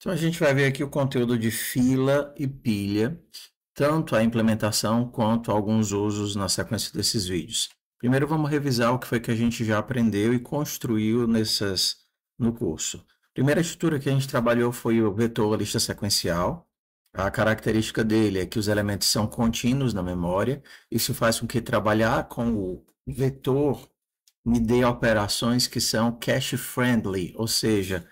Então a gente vai ver aqui o conteúdo de fila e pilha, tanto a implementação quanto alguns usos na sequência desses vídeos. Primeiro vamos revisar o que foi que a gente já aprendeu e construiu no curso. A primeira estrutura que a gente trabalhou foi o vetor lista sequencial. A característica dele é que os elementos são contínuos na memória. Isso faz com que trabalhar com o vetor me dê operações que são cache friendly, ou seja,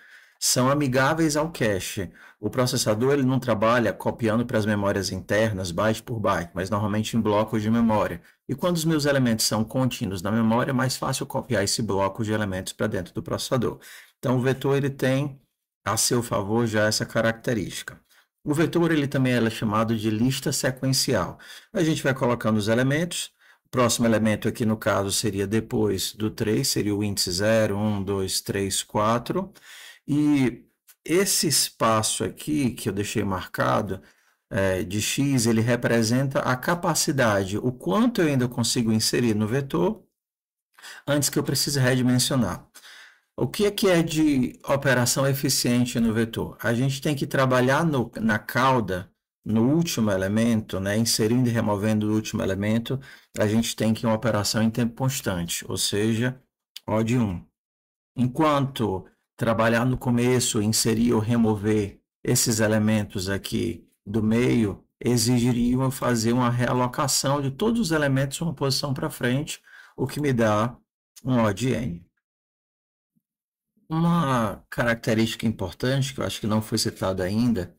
são amigáveis ao cache. O processador ele não trabalha copiando para as memórias internas, byte por byte, mas normalmente em blocos de memória. E quando os meus elementos são contínuos na memória, é mais fácil copiar esse bloco de elementos para dentro do processador. Então, o vetor ele tem a seu favor já essa característica. O vetor ele também é chamado de lista sequencial. A gente vai colocando os elementos. O próximo elemento aqui, no caso, seria depois do 3, seria o índice 0, 1, 2, 3, 4. E esse espaço aqui, que eu deixei marcado, de x, ele representa a capacidade, o quanto eu ainda consigo inserir no vetor, antes que eu precise redimensionar. O que é de operação eficiente no vetor? A gente tem que trabalhar na cauda, no último elemento, né, inserindo e removendo o último elemento, a gente tem que uma operação em tempo constante, ou seja, O de 1. Enquanto trabalhar no começo, inserir ou remover esses elementos aqui do meio, exigiriam fazer uma realocação de todos os elementos de uma posição para frente, o que me dá um O de N. Uma característica importante, que eu acho que não foi citada ainda,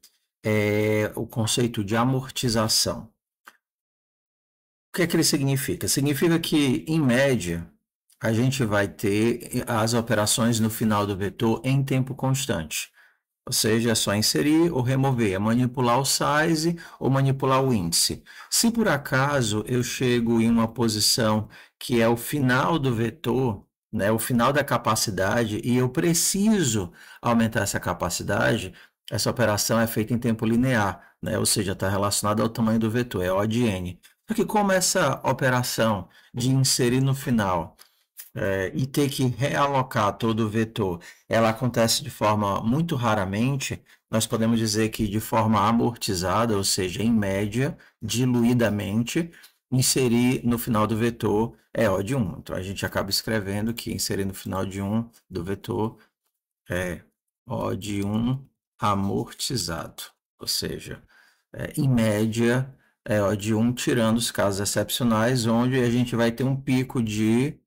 é o conceito de amortização. O que é que ele significa? Significa que, em média, a gente vai ter as operações no final do vetor em tempo constante. Ou seja, é só inserir ou remover, é manipular o size ou manipular o índice. Se por acaso eu chego em uma posição que é o final do vetor, né, o final da capacidade, e eu preciso aumentar essa capacidade, essa operação é feita em tempo linear, né, ou seja, está relacionada ao tamanho do vetor, é O de n. Porque como essa operação de inserir no final e ter que realocar todo o vetor, ela acontece de forma muito raramente, nós podemos dizer que de forma amortizada, ou seja, em média, diluidamente, inserir no final do vetor é O de 1. Então a gente acaba escrevendo que inserir no final de 1 do vetor é O de 1 amortizado, ou seja, em média é O de 1 tirando os casos excepcionais, onde a gente vai ter um pico de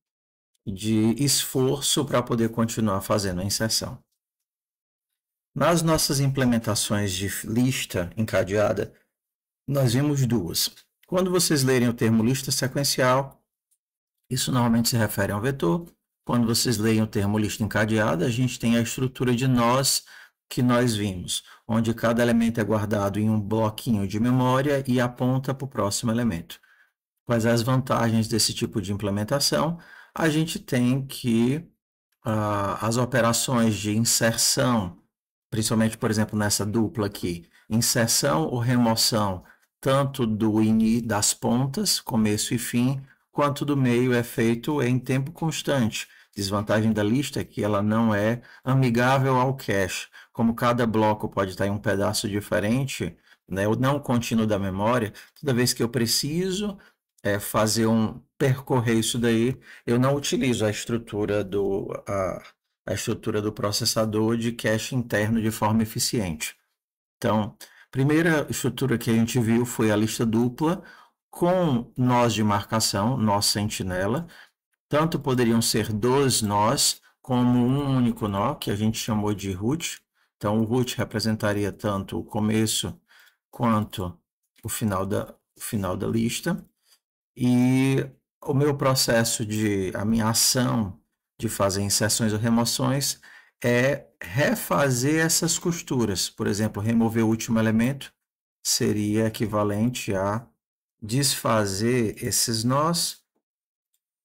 esforço para poder continuar fazendo a inserção. Nas nossas implementações de lista encadeada, nós vimos duas. Quando vocês lerem o termo lista sequencial, isso normalmente se refere a um vetor. Quando vocês leem o termo lista encadeada, a gente tem a estrutura de nós que nós vimos, onde cada elemento é guardado em um bloquinho de memória e aponta para o próximo elemento. Quais as vantagens desse tipo de implementação? A gente tem que as operações de inserção, principalmente, por exemplo, nessa dupla aqui, inserção ou remoção, tanto das pontas, começo e fim, quanto do meio é feito em tempo constante. Desvantagem da lista é que ela não é amigável ao cache. Como cada bloco pode estar em um pedaço diferente, né, ou não contínuo da memória, toda vez que eu preciso percorrer isso daí, eu não utilizo a estrutura do processador de cache interno de forma eficiente. Então, a primeira estrutura que a gente viu foi a lista dupla com nós de marcação, nó sentinela. Tanto poderiam ser dois nós como um único nó, que a gente chamou de root. Então, o root representaria tanto o começo quanto o final da lista. E o meu processo a minha ação de fazer inserções ou remoções é refazer essas costuras. Por exemplo, remover o último elemento seria equivalente a desfazer esses nós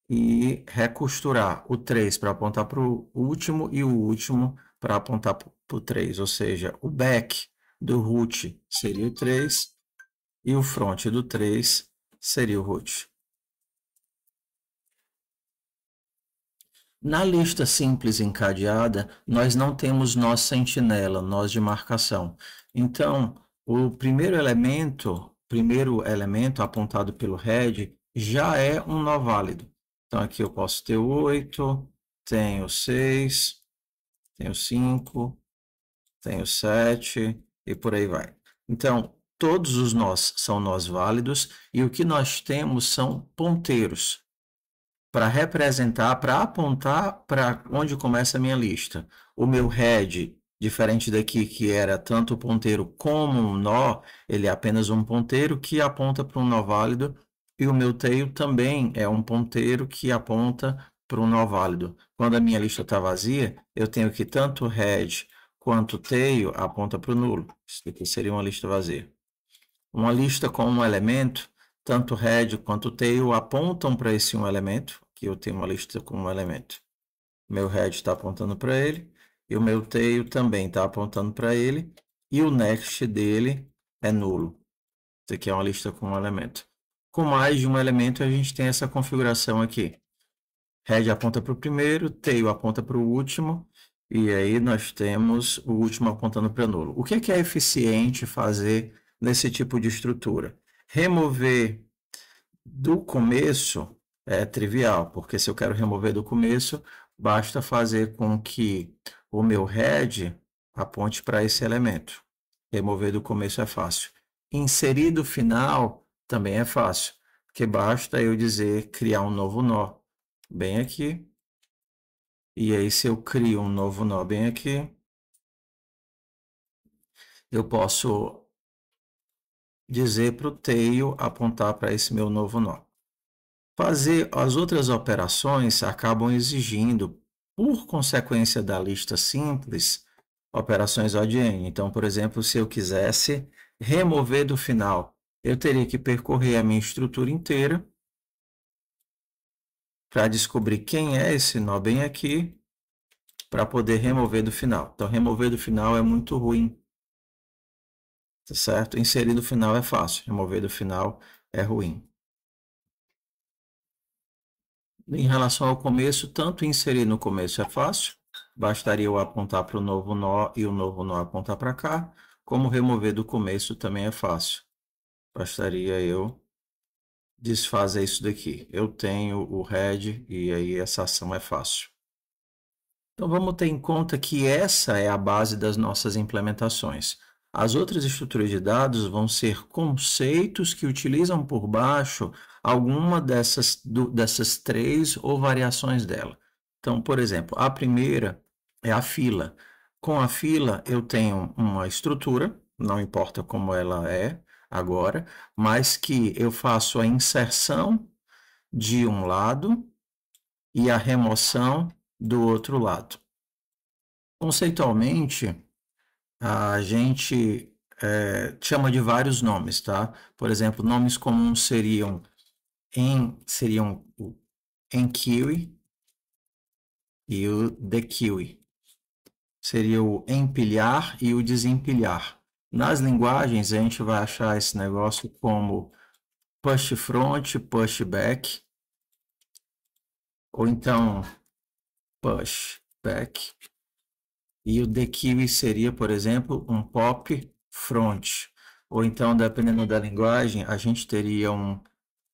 e recosturar o 3 para apontar para o último e o último para apontar para o 3. Ou seja, o back do root seria o 3 e o front do 3 seria o root. Na lista simples encadeada, nós não temos nó sentinela, nós de marcação. Então, o primeiro elemento apontado pelo head já é um nó válido. Então, aqui eu posso ter 8, tenho 6, tenho 5, tenho 7 e por aí vai. Então, todos os nós são nós válidos e o que nós temos são ponteiros para representar, para apontar para onde começa a minha lista. O meu head, diferente daqui que era tanto o ponteiro como um nó, ele é apenas um ponteiro que aponta para um nó válido, e o meu tail também é um ponteiro que aponta para um nó válido. Quando a minha lista está vazia, eu tenho que tanto o head quanto o tail aponta para o nulo. Isso aqui seria uma lista vazia. Uma lista com um elemento, tanto o head quanto o tail apontam para esse um elemento. Aqui eu tenho uma lista com um elemento. Meu head está apontando para ele e o meu tail também está apontando para ele e o next dele é nulo. Isso aqui é uma lista com um elemento. Com mais de um elemento, a gente tem essa configuração aqui. Head aponta para o primeiro, tail aponta para o último, e aí nós temos o último apontando para nulo. O que é eficiente fazer nesse tipo de estrutura? Remover do começo é trivial, porque se eu quero remover do começo, basta fazer com que o meu head aponte para esse elemento. Remover do começo é fácil. Inserir do final também é fácil, porque basta eu dizer criar um novo nó bem aqui. E aí, se eu crio um novo nó bem aqui, eu posso dizer para o tail apontar para esse meu novo nó. Fazer as outras operações acabam exigindo, por consequência da lista simples, operações ODN. Então, por exemplo, se eu quisesse remover do final, eu teria que percorrer a minha estrutura inteira para descobrir quem é esse nó bem aqui, para poder remover do final. Então, remover do final é muito ruim, tá certo? Inserir do final é fácil, remover do final é ruim. Em relação ao começo, tanto inserir no começo é fácil, bastaria eu apontar para o novo nó e o novo nó apontar para cá, como remover do começo também é fácil. Bastaria eu desfazer isso daqui. Eu tenho o head e aí essa ação é fácil. Então vamos ter em conta que essa é a base das nossas implementações. As outras estruturas de dados vão ser conceitos que utilizam por baixo alguma dessas três ou variações dela. Então, por exemplo, a primeira é a fila. Com a fila, eu tenho uma estrutura, não importa como ela é agora, mas que eu faço a inserção de um lado e a remoção do outro lado. Conceitualmente, a gente chama de vários nomes, tá? Por exemplo, nomes comuns seriam o enqueue e o dequeue. Seria o empilhar e o desempilhar. Nas linguagens, a gente vai achar esse negócio como push front, push back, ou então push back. E o dequeue seria, por exemplo, um pop front. Ou então, dependendo da linguagem, a gente teria um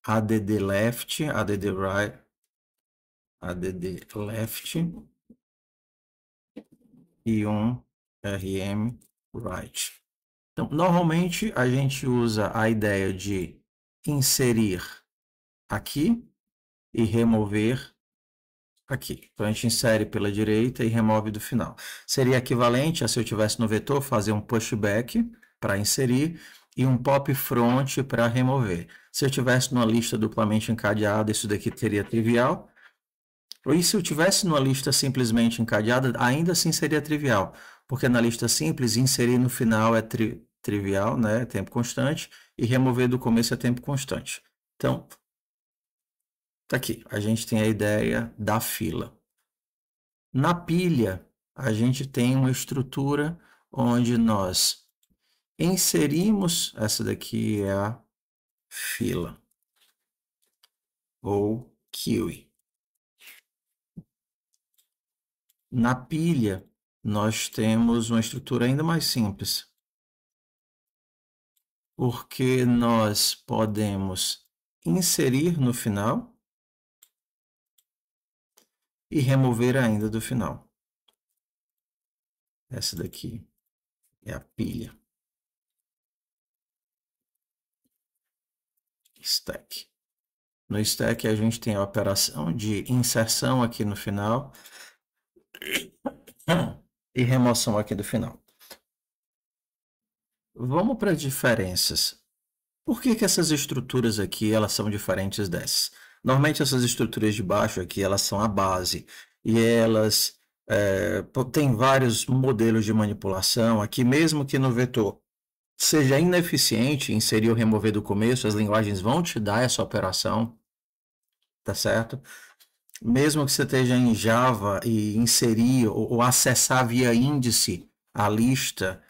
add left, add right, add left e um rm right. Então, normalmente a gente usa a ideia de inserir aqui e remover aqui. Então a gente insere pela direita e remove do final. Seria equivalente a se eu tivesse no vetor fazer um pushback para inserir e um pop front para remover. Se eu tivesse numa lista duplamente encadeada, isso daqui teria trivial. E se eu tivesse numa lista simplesmente encadeada, ainda assim seria trivial, porque na lista simples inserir no final é trivial, né, tempo constante, e remover do começo é tempo constante. Então, tá aqui, a gente tem a ideia da fila. Na pilha, a gente tem uma estrutura onde nós inserimos, essa daqui é a fila, ou queue. Na pilha, nós temos uma estrutura ainda mais simples, porque nós podemos inserir no final e remover ainda do final. Essa daqui é a pilha. Stack. No stack a gente tem a operação de inserção aqui no final e remoção aqui do final. Vamos para as diferenças. Por que essas estruturas aqui elas são diferentes dessas? Normalmente essas estruturas de baixo aqui elas são a base e elas têm vários modelos de manipulação aqui, mesmo que no vetor seja ineficiente inserir ou remover do começo, as linguagens vão te dar essa operação, tá certo? Mesmo que você esteja em Java e inserir ou acessar via índice a lista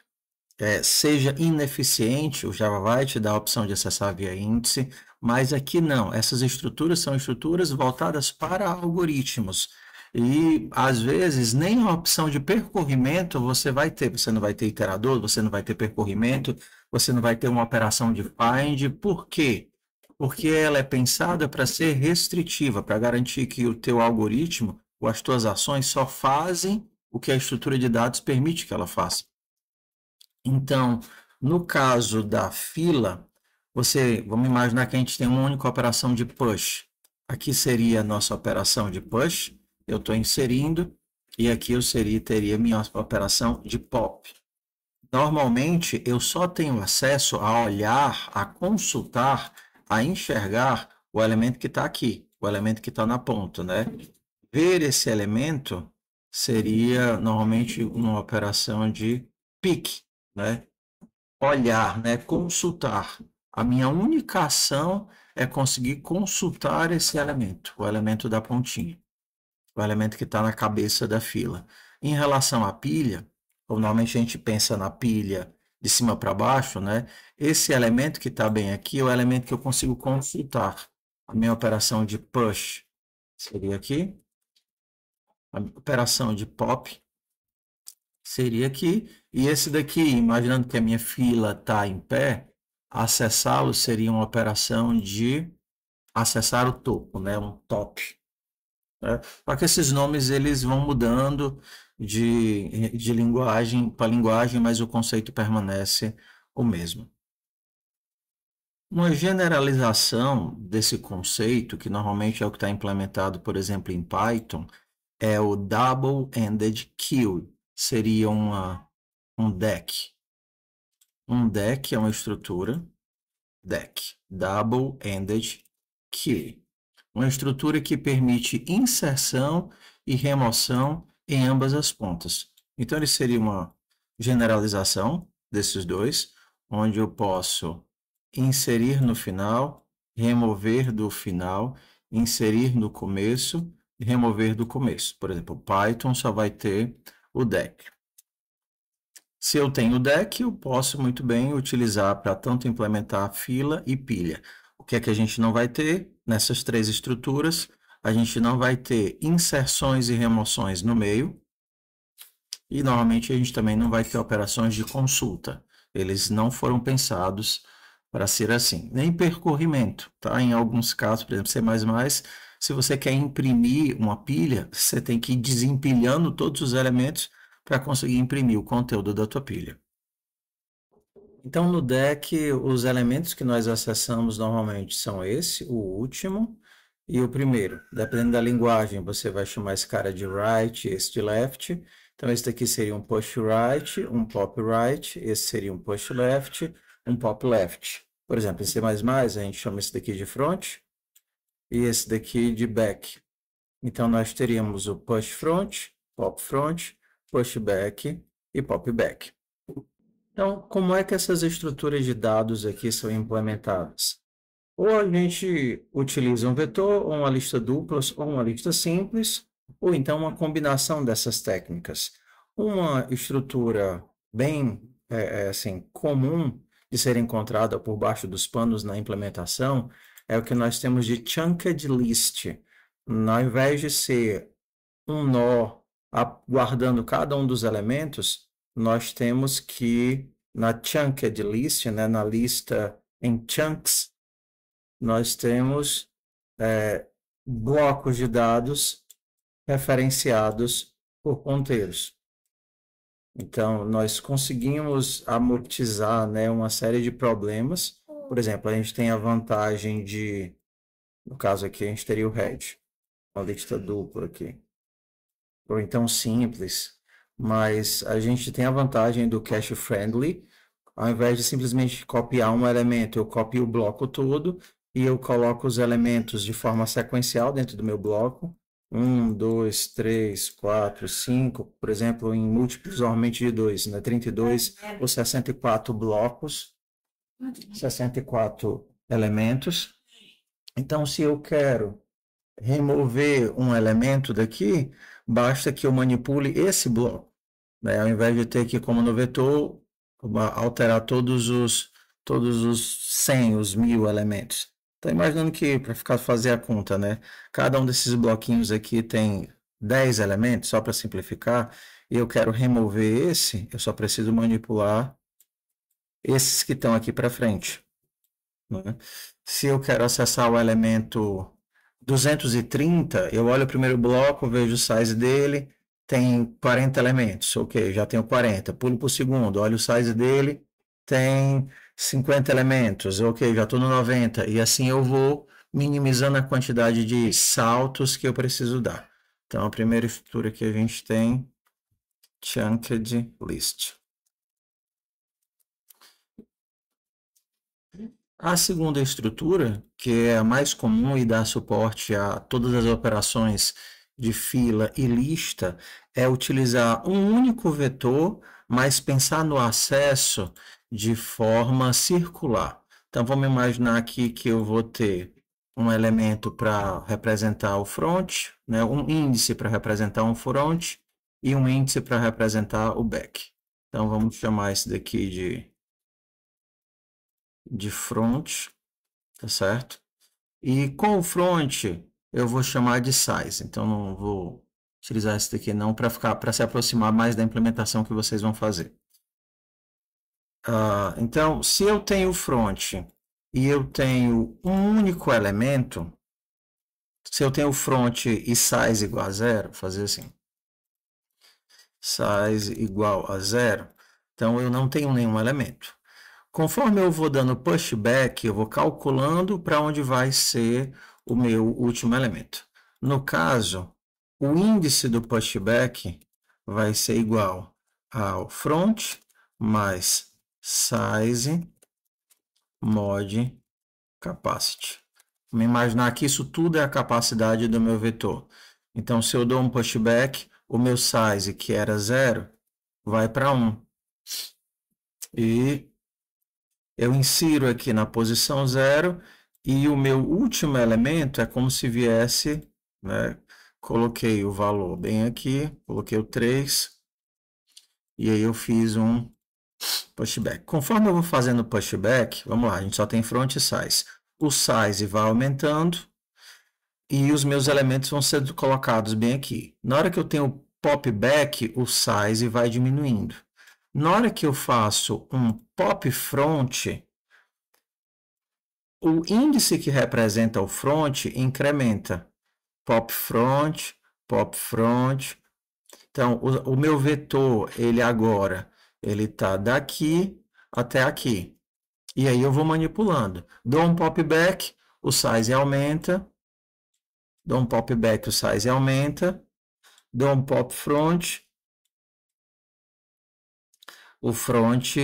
seja ineficiente, o Java vai te dar a opção de acessar via índice, mas aqui não. Essas estruturas são estruturas voltadas para algoritmos. E, às vezes, nem a opção de percorrimento você vai ter. Você não vai ter iterador, você não vai ter percorrimento, você não vai ter uma operação de find. Por quê? Porque ela é pensada para ser restritiva, para garantir que o teu algoritmo ou as tuas ações só fazem o que a estrutura de dados permite que ela faça. Então, no caso da fila, vamos imaginar que a gente tem uma única operação de push. Aqui seria a nossa operação de push, eu estou inserindo, e aqui eu teria minha operação de pop. Normalmente, eu só tenho acesso a olhar, a consultar, a enxergar o elemento que está aqui, o elemento que está na ponta, né? Ver esse elemento seria normalmente uma operação de pick, né? Olhar, né? Consultar. A minha única ação é conseguir consultar esse elemento, o elemento da pontinha, o elemento que está na cabeça da fila. Em relação à pilha, normalmente a gente pensa na pilha de cima para baixo, né? Esse elemento que está bem aqui é o elemento que eu consigo consultar. A minha operação de push seria aqui. A operação de pop seria aqui. E esse daqui, imaginando que a minha fila está em pé, acessá-lo seria uma operação de acessar o topo, né? Um top. Né? Só que esses nomes eles vão mudando de linguagem para linguagem, mas o conceito permanece o mesmo. Uma generalização desse conceito, que normalmente é o que está implementado, por exemplo, em Python, é o Double-Ended Queue. Seria um deck. Um deck é uma estrutura, deck, Double-Ended Queue. Uma estrutura que permite inserção e remoção em ambas as pontas. Então, ele seria uma generalização desses dois, onde eu posso inserir no final, remover do final, inserir no começo e remover do começo. Por exemplo, o Python só vai ter o deck. Se eu tenho o deck, eu posso muito bem utilizar para tanto implementar fila e pilha. O que é que a gente não vai ter nessas três estruturas? A gente não vai ter inserções e remoções no meio. E normalmente a gente também não vai ter operações de consulta. Eles não foram pensados para ser assim. Nem percorrimento, tá? Em alguns casos, por exemplo, C++, se você quer imprimir uma pilha, você tem que ir desempilhando todos os elementos para conseguir imprimir o conteúdo da tua pilha. Então, no deck, os elementos que nós acessamos normalmente são esse, o último e o primeiro. Dependendo da linguagem, você vai chamar esse cara de right, esse de left. Então, esse daqui seria um push right, um pop right, esse seria um push left, um pop left. Por exemplo, em C++, a gente chama esse daqui de front e esse daqui de back. Então, nós teríamos o push front, push back e pop back. Então, como é que essas estruturas de dados aqui são implementadas? Ou a gente utiliza um vetor, ou uma lista dupla, ou uma lista simples, ou então uma combinação dessas técnicas. Uma estrutura bem assim, comum de ser encontrada por baixo dos panos na implementação é o que nós temos de chunked list. Ao invés de ser um nó guardando cada um dos elementos, nós temos que, na chunked list, né, na lista em chunks, nós temos blocos de dados referenciados por ponteiros. Então, nós conseguimos amortizar, né, uma série de problemas. Por exemplo, a gente tem a vantagem de, no caso aqui, a gente teria o head, uma lista dupla aqui, ou então simples, mas a gente tem a vantagem do cache friendly. Ao invés de simplesmente copiar um elemento, eu copio o bloco todo e eu coloco os elementos de forma sequencial dentro do meu bloco. 1, 2, 3, 4, 5, por exemplo, em múltiplos normalmente de 2, né? 32 ou 64 blocos, 64 elementos. Então, se eu quero remover um elemento daqui, basta que eu manipule esse bloco, né? Ao invés de ter que, como no vetor, alterar todos os 100, os 1000 elementos. Estou imaginando que, para fazer a conta, né? Cada um desses bloquinhos aqui tem 10 elementos, só para simplificar, e eu quero remover esse, eu só preciso manipular esses que estão aqui para frente, né? Se eu quero acessar o elemento 230, eu olho o primeiro bloco, vejo o size dele, tem 40 elementos, ok, já tenho 40. Pulo para o segundo, olho o size dele, tem 50 elementos, ok, já estou no 90. E assim eu vou minimizando a quantidade de saltos que eu preciso dar. Então, a primeira estrutura que a gente tem, chunked list. A segunda estrutura, que é a mais comum e dá suporte a todas as operações de fila e lista, é utilizar um único vetor, mas pensar no acesso de forma circular. Então, vamos imaginar aqui que eu vou ter um elemento para representar o front, né? Um índice para representar um front e um índice para representar o back. Então, vamos chamar esse daqui de front, tá certo? E com o front eu vou chamar de size, então não vou utilizar esse daqui não para se aproximar mais da implementação que vocês vão fazer. Então, se eu tenho front e eu tenho um único elemento, se eu tenho front e size igual a zero, vou fazer assim, size igual a zero, então eu não tenho nenhum elemento. Conforme eu vou dando pushback, eu vou calculando para onde vai ser o meu último elemento. No caso, o índice do pushback vai ser igual ao front mais size mod capacity. Vamos imaginar que isso tudo é a capacidade do meu vetor. Então, se eu dou um pushback, o meu size, que era 0, vai para 1. E eu insiro aqui na posição 0 e o meu último elemento é como se viesse, né? Coloquei o valor bem aqui, coloquei o 3 e aí eu fiz um pushback. Conforme eu vou fazendo pushback, vamos lá, a gente só tem front e size. O size vai aumentando e os meus elementos vão sendo colocados bem aqui. Na hora que eu tenho pop back, o size vai diminuindo. Na hora que eu faço um pop front, o índice que representa o front incrementa. Pop front, pop front. Então, o meu vetor, ele agora, ele está daqui até aqui. E aí eu vou manipulando. Dou um pop back, o size aumenta. Dou um pop back, o size aumenta. Dou um pop front, o front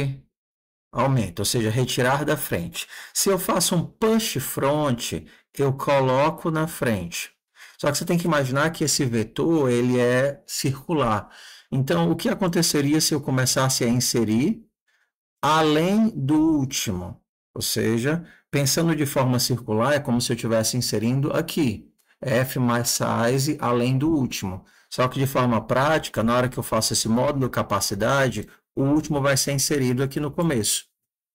aumenta, ou seja, retirar da frente. Se eu faço um push front, eu coloco na frente. Só que você tem que imaginar que esse vetor ele é circular. Então, o que aconteceria se eu começasse a inserir além do último? Ou seja, pensando de forma circular, é como se eu estivesse inserindo aqui, f mais size além do último. Só que de forma prática, na hora que eu faço esse módulo capacidade, o último vai ser inserido aqui no começo.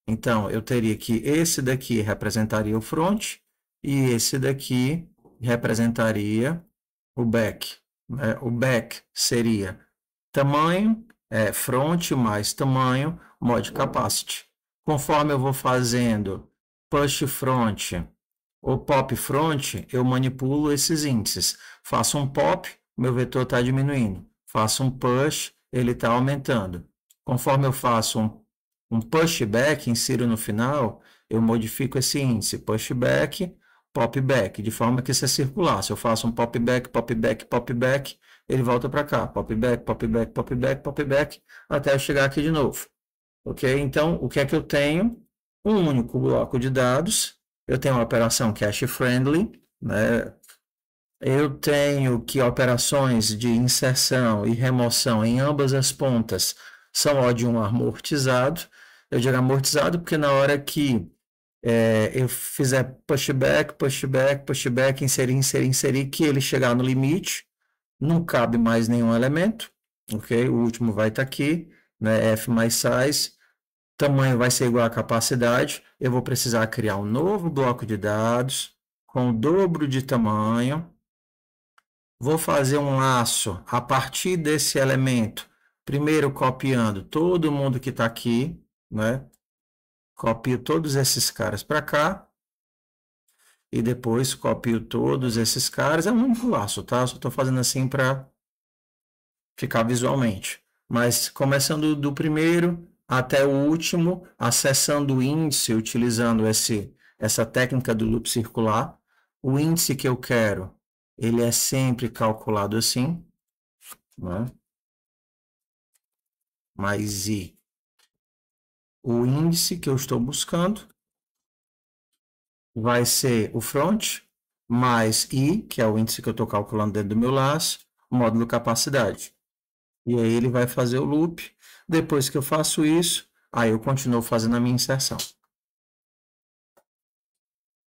Então, eu teria que esse daqui representaria o front e esse daqui representaria o back. né? O back seria tamanho, front mais tamanho, mod capacity. Conforme eu vou fazendo push front ou pop front, eu manipulo esses índices. Faço um pop, meu vetor está diminuindo. Faço um push, ele está aumentando. Conforme eu faço um pushback, insiro no final, eu modifico esse índice, pushback, popback, de forma que isso é circular. Se eu faço um popback, popback, popback, ele volta para cá, popback, popback, popback, popback, até eu chegar aqui de novo. Ok? Então, o que é que eu tenho? Um único bloco de dados. Eu tenho uma operação cache friendly, né? Eu tenho que operações de inserção e remoção em ambas as pontas são ó de um amortizado. Eu digo amortizado porque na hora que eu fizer pushback, pushback, pushback, inserir, inserir, inserir, que ele chegar no limite, não cabe mais nenhum elemento, ok? O último vai estar aqui, né? F mais size, tamanho vai ser igual à capacidade, eu vou precisar criar um novo bloco de dados com o dobro de tamanho, vou fazer um laço a partir desse elemento, primeiro copiando todo mundo que está aqui, né? Copio todos esses caras para cá, e depois copio todos esses caras, é um único laço, tá? Só estou fazendo assim para ficar visualmente. Mas começando do primeiro até o último, acessando o índice, utilizando essa técnica do loop circular. O índice que eu quero, ele é sempre calculado assim, né? Mais I. O índice que eu estou buscando vai ser o front, mais I, que é o índice que eu estou calculando dentro do meu laço, módulo capacidade. E aí ele vai fazer o loop. Depois que eu faço isso, aí eu continuo fazendo a minha inserção.